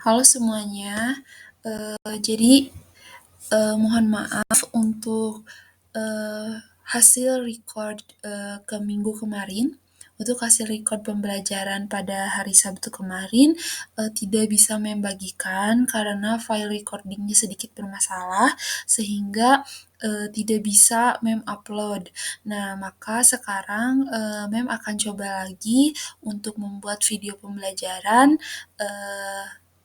Halo semuanya, jadi, mohon maaf untuk, hasil record, ke minggu kemarin. Untuk hasil record pembelajaran pada hari Sabtu kemarin, tidak bisa membagikan karena file recording-nya sedikit bermasalah, sehingga, tidak bisa upload. Nah, maka sekarang, akan coba lagi untuk membuat video pembelajaran,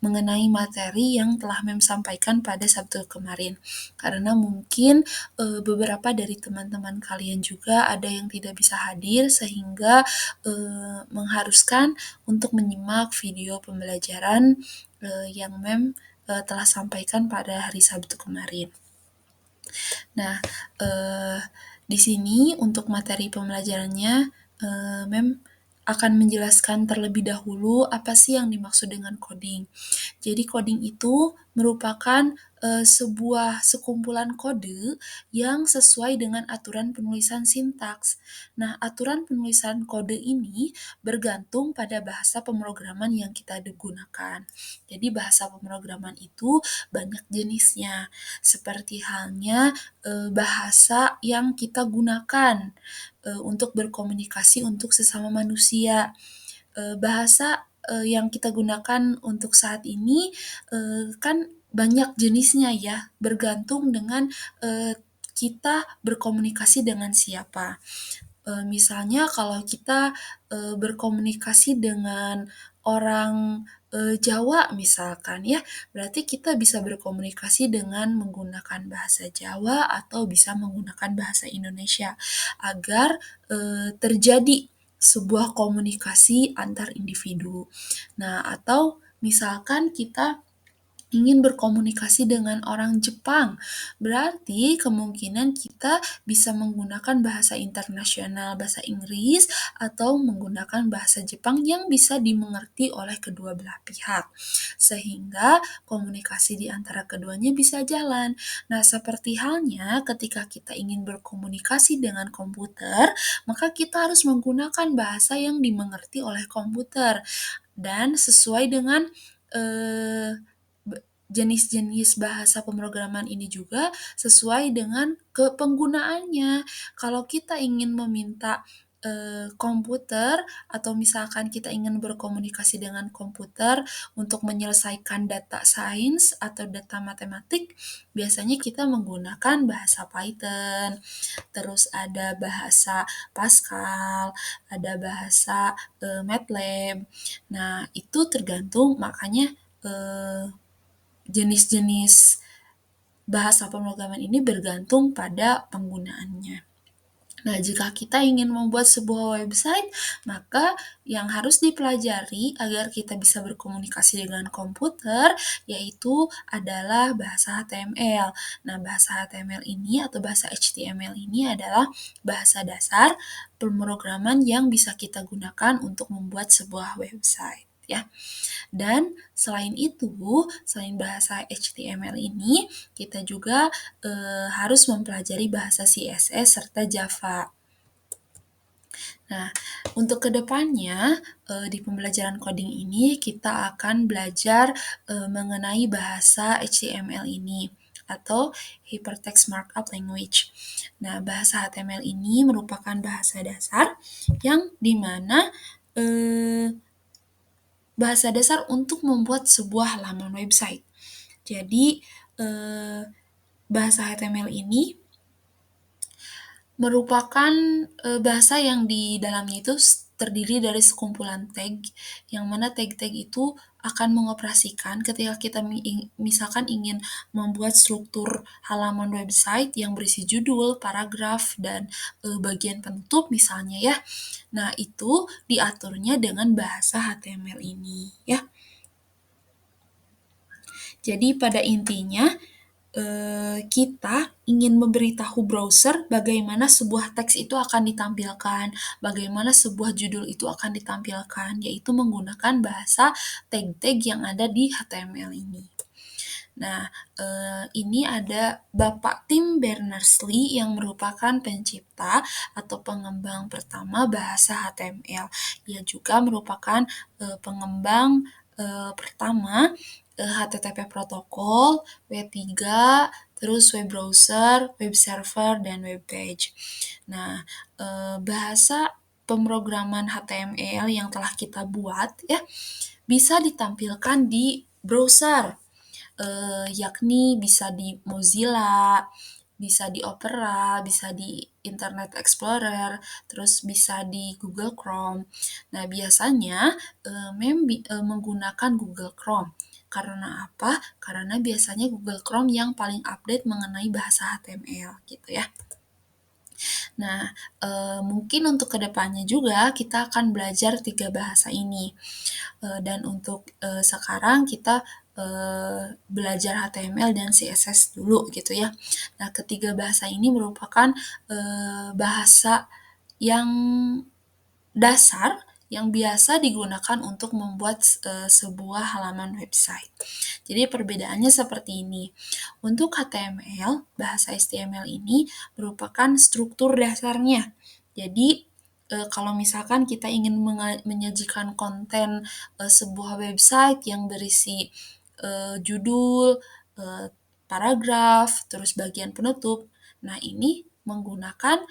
mengenai materi yang telah sampaikan pada Sabtu kemarin. Karena mungkin, beberapa dari teman-teman kalian juga ada yang tidak bisa hadir sehingga, mengharuskan untuk menyimak video pembelajaran, yang telah sampaikan pada hari Sabtu kemarin. Nah, di sini untuk materi pembelajarannya, akan menjelaskan terlebih dahulu apa sih yang dimaksud dengan coding. Jadi coding itu merupakan, sebuah sekumpulan kode yang sesuai dengan aturan penulisan sintaks. Nah, aturan penulisan kode ini bergantung pada bahasa pemrograman yang kita gunakan. Jadi bahasa pemrograman itu banyak jenisnya, seperti halnya, bahasa yang kita gunakan, untuk berkomunikasi untuk sesama manusia. Bahasa, yang kita gunakan untuk saat ini, kan banyak jenisnya ya, bergantung dengan, kita berkomunikasi dengan siapa. Misalnya kalau kita, berkomunikasi dengan orang, Jawa misalkan ya, berarti kita bisa berkomunikasi dengan menggunakan bahasa Jawa atau bisa menggunakan bahasa Indonesia, agar, terjadi sebuah komunikasi antar individu. Nah, atau misalkan kita ingin berkomunikasi dengan orang Jepang, berarti kemungkinan kita bisa menggunakan bahasa internasional, bahasa Inggris, atau menggunakan bahasa Jepang yang bisa dimengerti oleh kedua belah pihak, sehingga komunikasi di antara keduanya bisa jalan. Nah, seperti halnya ketika kita ingin berkomunikasi dengan komputer, maka kita harus menggunakan bahasa yang dimengerti oleh komputer dan sesuai dengan, eee jenis-jenis bahasa pemrograman ini juga sesuai dengan penggunaannya. Kalau kita ingin meminta, komputer atau misalkan kita ingin berkomunikasi dengan komputer untuk menyelesaikan data sains atau data matematik, biasanya kita menggunakan bahasa Python, terus ada bahasa Pascal, ada bahasa, MATLAB. Nah, itu tergantung makanya, jenis-jenis bahasa pemrograman ini bergantung pada penggunaannya. Nah, jika kita ingin membuat sebuah website, maka yang harus dipelajari agar kita bisa berkomunikasi dengan komputer, yaitu adalah bahasa HTML. Nah, bahasa HTML ini atau bahasa HTML ini adalah bahasa dasar pemrograman yang bisa kita gunakan untuk membuat sebuah website, ya. Dan selain itu, selain bahasa HTML ini, kita juga, harus mempelajari bahasa CSS serta Java. Nah, untuk kedepannya di pembelajaran coding ini kita akan belajar, mengenai bahasa HTML ini atau Hypertext Markup Language. Nah, bahasa HTML ini merupakan bahasa dasar yang dimana bahasa dasar untuk membuat sebuah halaman website. Jadi, bahasa HTML ini merupakan, bahasa yang di dalamnya itu terdiri dari sekumpulan tag, yang mana tag-tag itu akan mengoperasikan ketika kita misalkan ingin membuat struktur halaman website yang berisi judul, paragraf, dan, bagian penutup misalnya ya. Nah, itu diaturnya dengan bahasa HTML ini, ya. Jadi pada intinya, kita ingin memberitahu browser bagaimana sebuah teks itu akan ditampilkan, bagaimana sebuah judul itu akan ditampilkan, yaitu menggunakan bahasa tag-tag yang ada di HTML ini. Nah, ini ada Bapak Tim Berners-Lee yang merupakan pencipta atau pengembang pertama bahasa HTML. Ia juga merupakan, pengembang, Pertama, HTTP protokol, W3, terus web browser, web server, dan web page. Nah, bahasa pemrograman HTML yang telah kita buat ya bisa ditampilkan di browser, yakni bisa di Mozilla, bisa di Opera, bisa di Internet Explorer, terus bisa di Google Chrome. Nah, biasanya menggunakan Google Chrome. Karena apa? Karena biasanya Google Chrome yang paling update mengenai bahasa HTML gitu ya. Nah, mungkin untuk kedepannya juga kita akan belajar 3 bahasa ini. Dan untuk sekarang kita belajar HTML dan CSS dulu gitu ya. Nah, ketiga bahasa ini merupakan bahasa yang dasar yang biasa digunakan untuk membuat sebuah halaman website. Jadi perbedaannya seperti ini. Untuk HTML, bahasa HTML ini merupakan struktur dasarnya. Jadi kalau misalkan kita ingin menyajikan konten sebuah website yang berisi judul, paragraf, terus bagian penutup. Nah, ini menggunakan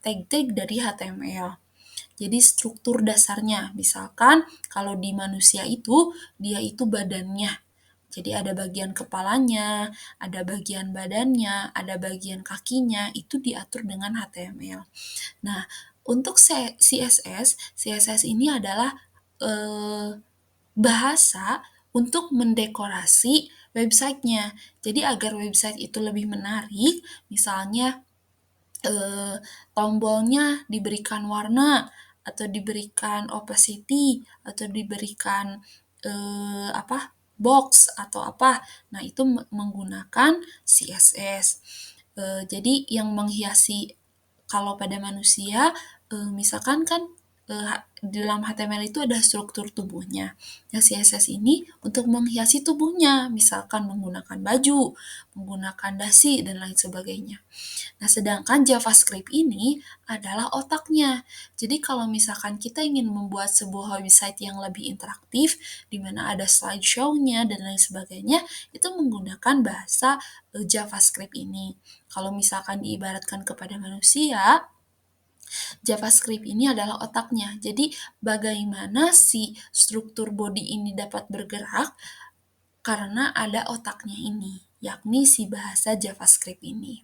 tag-tag dari HTML. Jadi struktur dasarnya, misalkan kalau di manusia itu, dia itu badannya. Jadi ada bagian kepalanya, ada bagian badannya, ada bagian kakinya, itu diatur dengan HTML. Nah, untuk CSS, CSS ini adalah bahasa untuk mendekorasi websitenya. Jadi agar website itu lebih menarik, misalnya tombolnya diberikan warna, atau diberikan opacity, atau diberikan box atau apa. Nah, itu menggunakan CSS. Jadi yang menghiasi kalau pada manusia, misalkan kan di dalam HTML itu ada struktur tubuhnya. Nah, CSS ini untuk menghiasi tubuhnya, misalkan menggunakan baju, menggunakan dasi, dan lain sebagainya. Nah, sedangkan JavaScript ini adalah otaknya. Jadi kalau misalkan kita ingin membuat sebuah website yang lebih interaktif, di mana ada slideshow-nya dan lain sebagainya, itu menggunakan bahasa JavaScript ini. Kalau misalkan diibaratkan kepada manusia, JavaScript ini adalah otaknya. Jadi bagaimana si struktur body ini dapat bergerak karena ada otaknya ini, yakni si bahasa JavaScript ini.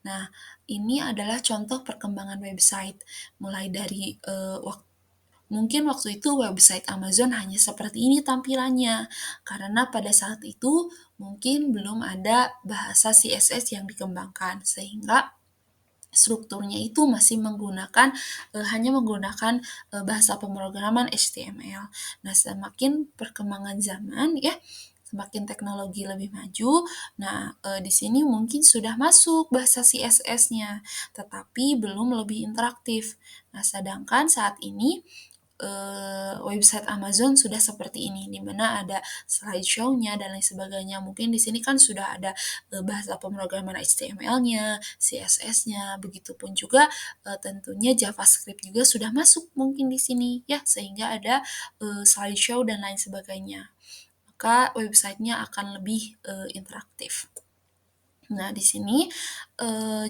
Nah, ini adalah contoh perkembangan website, mulai dari mungkin waktu itu website Amazon hanya seperti ini tampilannya, karena pada saat itu mungkin belum ada bahasa CSS yang dikembangkan, sehingga strukturnya itu masih hanya menggunakan bahasa pemrograman HTML. Nah, semakin perkembangan zaman ya, semakin teknologi lebih maju, nah di sini mungkin sudah masuk bahasa CSS-nya, tetapi belum lebih interaktif. Nah, sedangkan saat ini website Amazon sudah seperti ini, di mana ada slideshow-nya dan lain sebagainya. Mungkin di sini kan sudah ada bahasa pemrograman HTML-nya, CSS-nya, begitupun juga tentunya JavaScript juga sudah masuk mungkin di sini ya, sehingga ada slideshow dan lain sebagainya. Maka websitenya akan lebih interaktif. Nah, di sini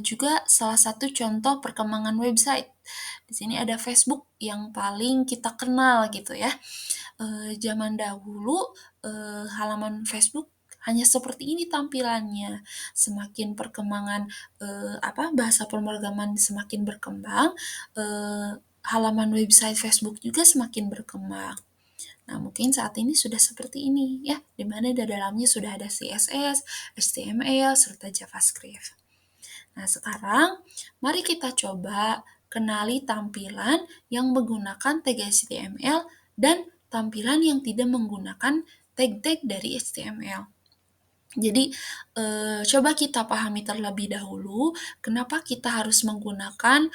juga salah satu contoh perkembangan website. Di sini ada Facebook yang paling kita kenal gitu ya. Zaman dahulu halaman Facebook hanya seperti ini tampilannya. Semakin perkembangan bahasa pemrograman semakin berkembang, halaman website Facebook juga semakin berkembang. Nah, mungkin saat ini sudah seperti ini ya, di mana di dalamnya sudah ada CSS, HTML, serta JavaScript. Nah, sekarang mari kita coba kenali tampilan yang menggunakan tag HTML dan tampilan yang tidak menggunakan tag-tag dari HTML. Jadi, coba kita pahami terlebih dahulu kenapa kita harus menggunakan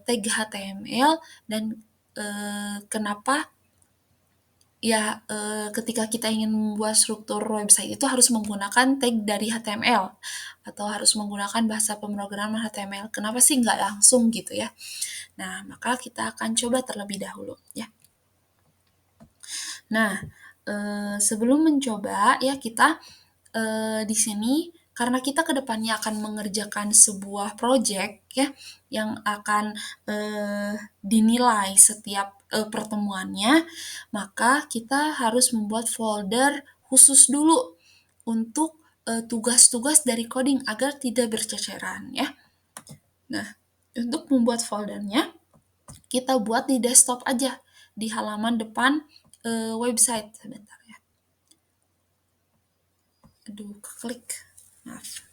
tag HTML dan kenapa ya, ketika kita ingin membuat struktur website itu harus menggunakan tag dari HTML atau harus menggunakan bahasa pemrograman HTML. Kenapa sih nggak langsung gitu ya? Nah, maka kita akan coba terlebih dahulu ya. Nah, sebelum mencoba ya kita di sini karena kita kedepannya akan mengerjakan sebuah project ya yang akan dinilai setiap pertemuannya, maka kita harus membuat folder khusus dulu untuk tugas-tugas dari coding agar tidak berceceran ya. Nah, untuk membuat foldernya kita buat di desktop aja di halaman depan website. Sebentar ya. Aduh, klik. Maaf.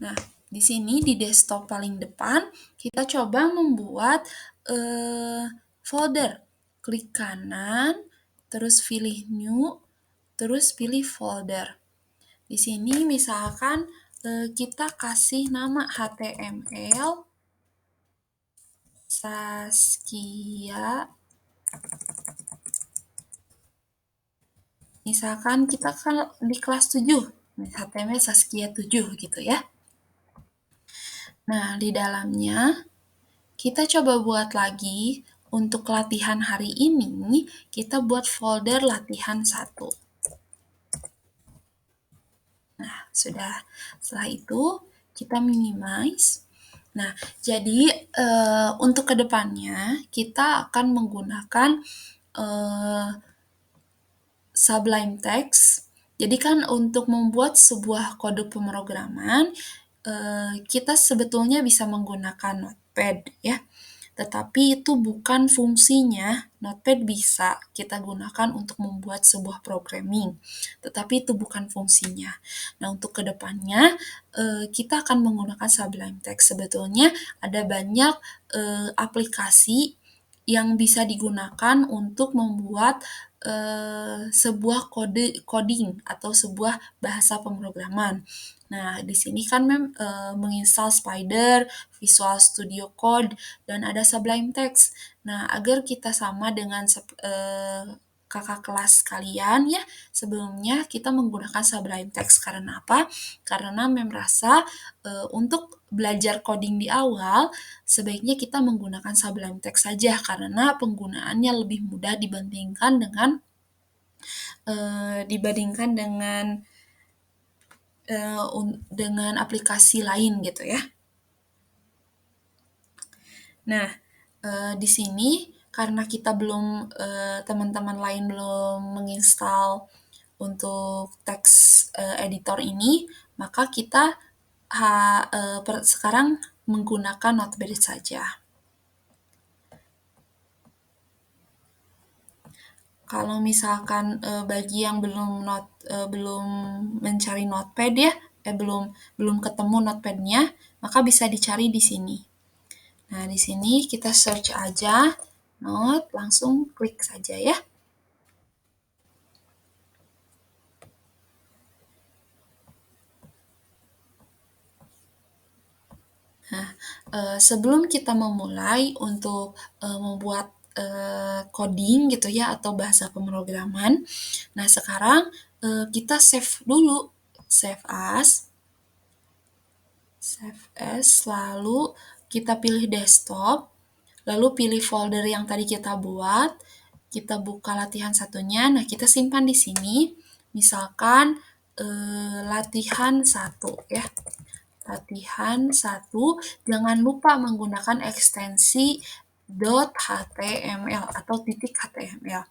Nah, di sini di desktop paling depan, kita coba membuat folder. Klik kanan, terus pilih new, terus pilih folder. Di sini misalkan kita kasih nama HTML Saskia. Misalkan kita kan di kelas 7, HTML Saskia 7 gitu ya. Nah, di dalamnya kita coba buat lagi untuk latihan hari ini, kita buat folder latihan 1. Nah, sudah. Setelah itu, kita minimize. Nah, jadi untuk kedepannya kita akan menggunakan Sublime Text. Jadi kan untuk membuat sebuah kode pemrograman, kita sebetulnya bisa menggunakan Notepad ya. Tetapi itu bukan fungsinya. Notepad bisa kita gunakan untuk membuat sebuah programming, tetapi itu bukan fungsinya. Nah, untuk kedepannya kita akan menggunakan Sublime Text. Sebetulnya ada banyak aplikasi yang bisa digunakan untuk membuat sebuah coding atau sebuah bahasa pemrograman. Nah, di sini kan menginstal Spider, Visual Studio Code, dan ada Sublime Text. Nah, agar kita sama dengan kakak kelas kalian ya, sebelumnya kita menggunakan Sublime Text. Karena apa? Karena merasa untuk belajar coding di awal, sebaiknya kita menggunakan Sublime Text saja karena penggunaannya lebih mudah dibandingkan dengan aplikasi lain gitu ya. Nah, di sini karena kita teman-teman lain belum menginstal untuk text editor ini, maka kita sekarang menggunakan Notepad saja. Kalau misalkan bagi yang belum mencari Notepad ya, belum ketemu Notepad-nya, maka bisa dicari di sini. Nah, di sini kita search aja Note, langsung klik saja ya. Nah, sebelum kita memulai untuk membuat coding gitu ya atau bahasa pemrograman, nah sekarang kita save dulu, save as, lalu kita pilih desktop, lalu pilih folder yang tadi kita buat, kita buka latihan satunya, nah kita simpan di sini, misalkan latihan 1 ya. Latihan 1, jangan lupa menggunakan ekstensi .html atau .html.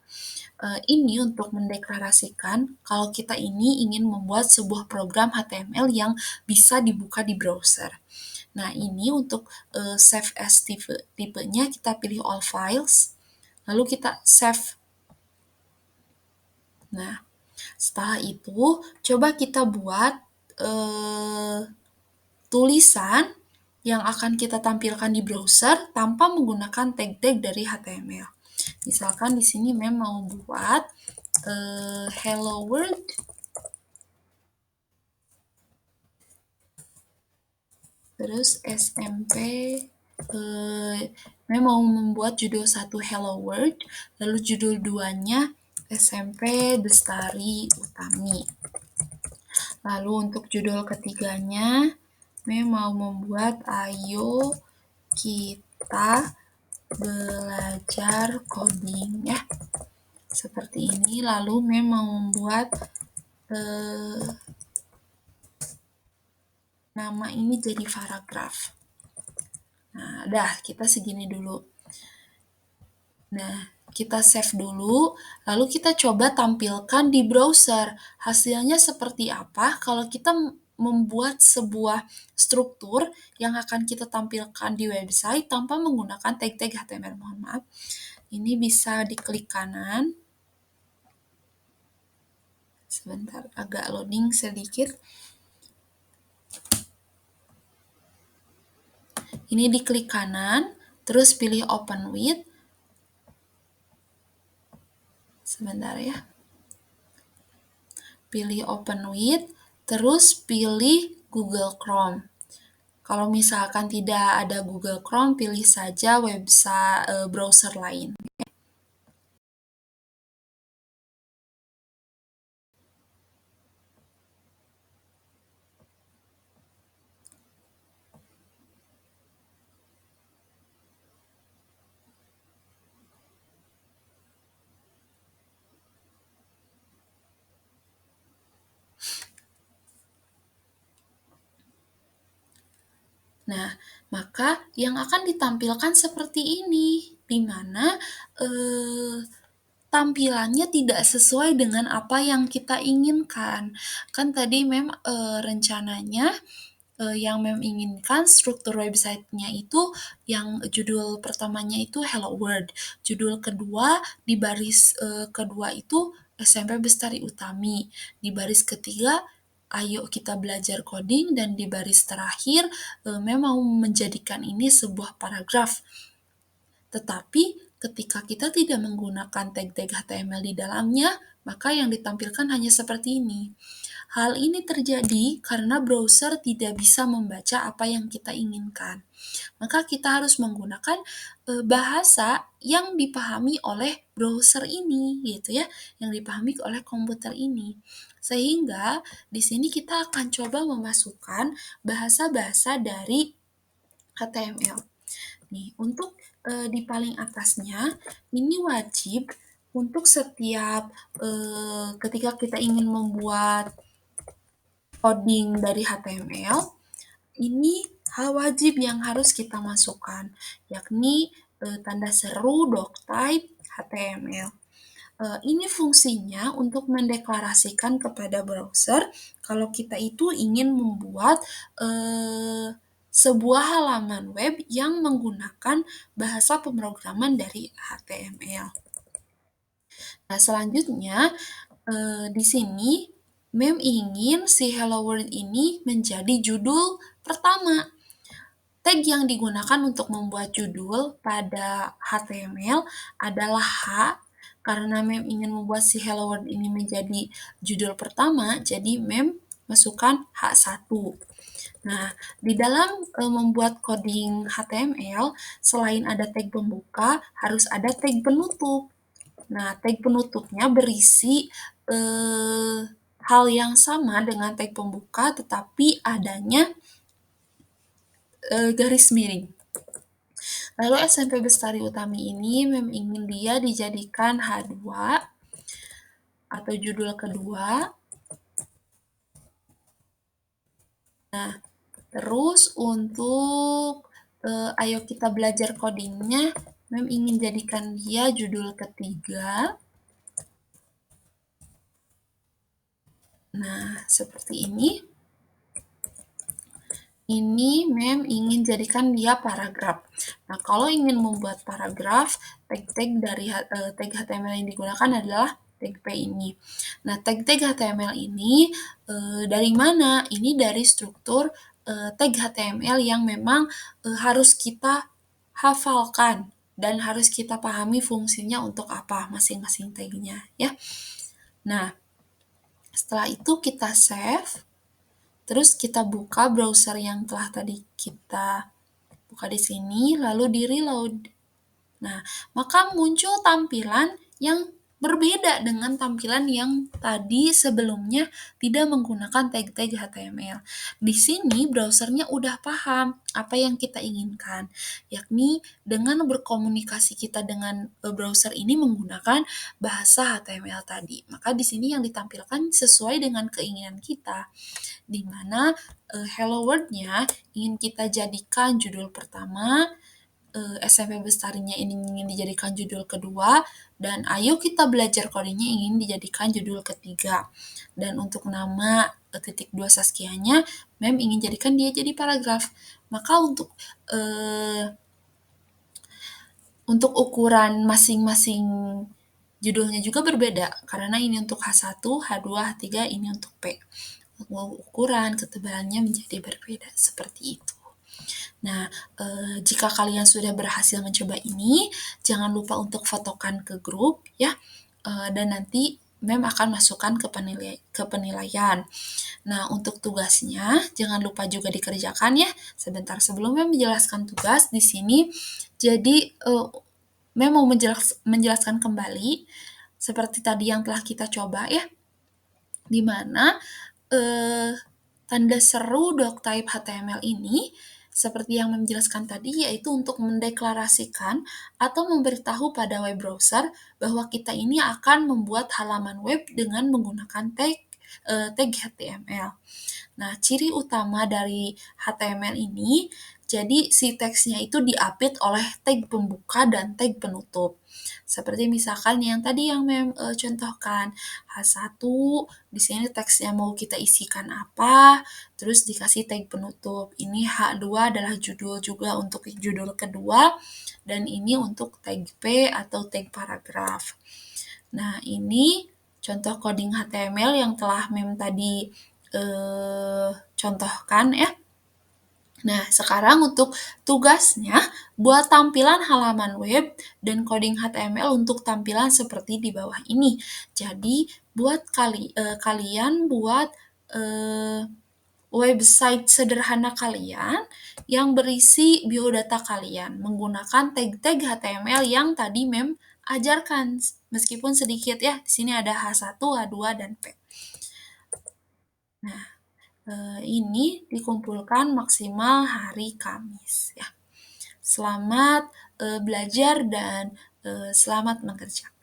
Ini untuk mendeklarasikan kalau kita ini ingin membuat sebuah program HTML yang bisa dibuka di browser. Nah, ini untuk save as tipenya kita pilih all files, lalu kita save. Nah, setelah itu coba kita buat tulisan yang akan kita tampilkan di browser tanpa menggunakan tag-tag dari HTML. Misalkan di sini mau buat hello world, terus SMP, mau membuat judul 1 hello world, lalu judul 2-nya SMP Bestari Utami. Lalu untuk judul ketiganya Mem mau membuat ayo kita belajar coding ya. Seperti ini, lalu Mem mau membuat nama ini jadi paragraf. Nah, kita segini dulu. Nah, kita save dulu, lalu kita coba tampilkan di browser. Hasilnya seperti apa kalau kita membuat sebuah struktur yang akan kita tampilkan di website tanpa menggunakan tag-tag HTML. Mohon maaf. Ini bisa diklik kanan. Sebentar, agak loading sedikit. Ini diklik kanan, terus pilih open with. Sebentar ya. Pilih open with, terus pilih Google Chrome. Kalau misalkan tidak ada Google Chrome, pilih saja website browser lain. Nah, maka yang akan ditampilkan seperti ini, di mana tampilannya tidak sesuai dengan apa yang kita inginkan. Kan tadi rencananya yang Mem inginkan struktur websitenya itu yang judul pertamanya itu Hello World, judul kedua di baris kedua itu SMP Bestari Utami, di baris ketiga Ayo kita belajar coding, dan di baris terakhir Mem mau menjadikan ini sebuah paragraf. Tetapi ketika kita tidak menggunakan tag-tag HTML di dalamnya, maka yang ditampilkan hanya seperti ini. Hal ini terjadi karena browser tidak bisa membaca apa yang kita inginkan. Maka kita harus menggunakan bahasa yang dipahami oleh browser ini, gitu ya, yang dipahami oleh komputer ini. Sehingga di sini kita akan coba memasukkan bahasa-bahasa dari HTML. Nih, untuk di paling atasnya, ini wajib untuk setiap ketika kita ingin membuat coding dari HTML, ini hal wajib yang harus kita masukkan, yakni tanda seru, doctype, HTML. Ini fungsinya untuk mendeklarasikan kepada browser kalau kita itu ingin membuat sebuah halaman web yang menggunakan bahasa pemrograman dari HTML. Nah, selanjutnya di sini Mem ingin si Hello World ini menjadi judul pertama. Tag yang digunakan untuk membuat judul pada HTML adalah H, karena Mem ingin membuat si Hello World ini menjadi judul pertama, jadi Mem masukkan H1. Nah, di dalam membuat coding HTML, selain ada tag pembuka, harus ada tag penutup. Nah, tag penutupnya berisi hal yang sama dengan tag pembuka, tetapi adanya garis miring. Lalu SMP Bestari Utami ini Mem ingin dia dijadikan H2 atau judul kedua. Nah, terus untuk ayo kita belajar codingnya, Mem ingin jadikan dia judul ketiga. Nah, seperti ini. Ini Mem ingin jadikan dia paragraf. Nah, kalau ingin membuat paragraf, tag-tag dari tag HTML yang digunakan adalah tag P ini. Nah, tag-tag HTML ini dari mana? Ini dari struktur tag HTML yang memang harus kita hafalkan dan harus kita pahami fungsinya untuk apa masing-masing tagnya ya. Nah, setelah itu kita save. Terus kita buka browser yang telah tadi kita buka di sini, lalu di reload. Nah, maka muncul tampilan yang berbeda dengan tampilan yang tadi sebelumnya tidak menggunakan tag-tag HTML. Di sini browsernya udah paham apa yang kita inginkan, yakni dengan berkomunikasi kita dengan browser ini menggunakan bahasa HTML tadi. Maka di sini yang ditampilkan sesuai dengan keinginan kita, di mana Hello World-nya ingin kita jadikan judul pertama, SMP Bestarinya ini ingin dijadikan judul kedua, dan Ayo Kita Belajar Codingnya ingin dijadikan judul ketiga. Dan untuk nama titik dua Saskianya, Mem ingin jadikan dia jadi paragraf. Maka untuk ukuran masing-masing judulnya juga berbeda, karena ini untuk H1, H2, H3, ini untuk P. Ukuran, ketebalannya menjadi berbeda, seperti itu. Nah, jika kalian sudah berhasil mencoba ini, jangan lupa untuk fotokan ke grup ya, dan nanti Mem akan masukkan ke penilaian. Nah, untuk tugasnya jangan lupa juga dikerjakan ya. Sebentar sebelum Mem menjelaskan tugas di sini, jadi Mem mau menjelaskan kembali seperti tadi yang telah kita coba ya, di mana tanda seru doctype HTML ini seperti yang menjelaskan tadi, yaitu untuk mendeklarasikan atau memberitahu pada web browser bahwa kita ini akan membuat halaman web dengan menggunakan tag HTML. Nah, ciri utama dari HTML ini, jadi si teksnya itu diapit oleh tag pembuka dan tag penutup. Seperti misalkan yang tadi yang Mem contohkan, H1, di sini teksnya mau kita isikan apa, terus dikasih tag penutup. Ini H2 adalah judul juga untuk judul kedua, dan ini untuk tag P atau tag paragraf. Nah, ini contoh coding HTML yang telah Mem tadi contohkan ya. Nah, sekarang untuk tugasnya, buat tampilan halaman web dan coding HTML untuk tampilan seperti di bawah ini. Jadi, buat kalian buat website sederhana kalian yang berisi biodata kalian menggunakan tag-tag HTML yang tadi Mem ajarkan, meskipun sedikit ya. Di sini ada H1, H2, dan P. Nah, ini dikumpulkan maksimal hari Kamis ya. Selamat belajar dan selamat mengerjakan.